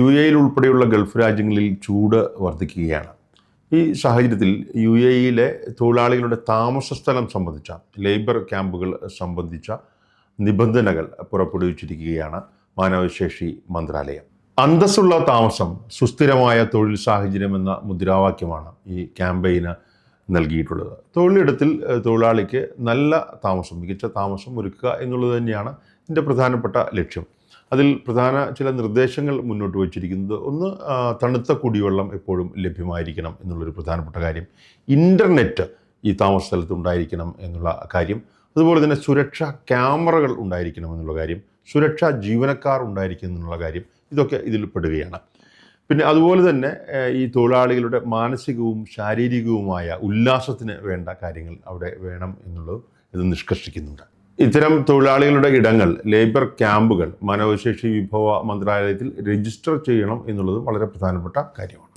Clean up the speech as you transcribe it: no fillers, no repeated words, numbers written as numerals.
UAE ഉൾപ്പെടെയുള്ള Gulf രാജ്യങ്ങളിൽ ചൂട് വർദ്ധിക്കുകയാണ്. ഈ സാഹചര്യത്തിൽ UAE തൊഴിലാളികളുടെ താമസ സ്ഥലം സംബന്ധിച്ച ലേബർ ക്യാമ്പുകൾ സംബന്ധിച്ച നിബന്ധനകൾ പുറപ്പെടുവിച്ചിരിക്കുകയാണ് മാനവശേഷി മന്ത്രാലയം. അന്തസ്സുള്ള താമസം, സുസ്ഥിരമായ തൊഴിൽ സാഹചര്യം എന്ന മുദ്രാവാക്യമാണ് ഈ ക്യാമ്പയിന് നൽകിയിട്ടുള്ളത്. തൊഴിലിടത്തിൽ തൊഴിലാളിക്ക് നല്ല താമസം, മികച്ച താമസം ഒരുക്കുക എന്നുള്ളത് തന്നെയാണ് ഇതിൻ്റെ പ്രധാനപ്പെട്ട ലക്ഷ്യം. അതിൽ പ്രധാന ചില നിർദ്ദേശങ്ങൾ മുന്നോട്ട് വച്ചിരിക്കുന്നത്, ഒന്ന്, തണുത്ത കുടിവെള്ളം എപ്പോഴും ലഭ്യമായിരിക്കണം എന്നുള്ളൊരു പ്രധാനപ്പെട്ട കാര്യം. ഇൻ്റർനെറ്റ് ഈ താമസ സ്ഥലത്ത് ഉണ്ടായിരിക്കണം എന്നുള്ള കാര്യം. അതുപോലെ തന്നെ സുരക്ഷാ ക്യാമറകൾ ഉണ്ടായിരിക്കണം എന്നുള്ള കാര്യം, സുരക്ഷാ ജീവനക്കാർ ഉണ്ടായിരിക്കും എന്നുള്ള കാര്യം, ഇതൊക്കെ ഇതിൽ പെടുകയാണ്. പിന്നെ അതുപോലെ തന്നെ ഈ തൊഴിലാളികളുടെ മാനസികവും ശാരീരികവുമായ ഉല്ലാസത്തിന് വേണ്ട കാര്യങ്ങൾ അവിടെ വേണം എന്നുള്ളത് ഇത് നിഷ്കർഷിക്കുന്നുണ്ട്. ഇത്തരം തൊഴിലാളികളുടെ ഇടങ്ങൾ, ലേബർ ക്യാമ്പുകൾ മാനവശേഷി വിഭവ മന്ത്രാലയത്തിൽ രജിസ്റ്റർ ചെയ്യണം എന്നുള്ളത് വളരെ പ്രധാനപ്പെട്ട കാര്യമാണ്.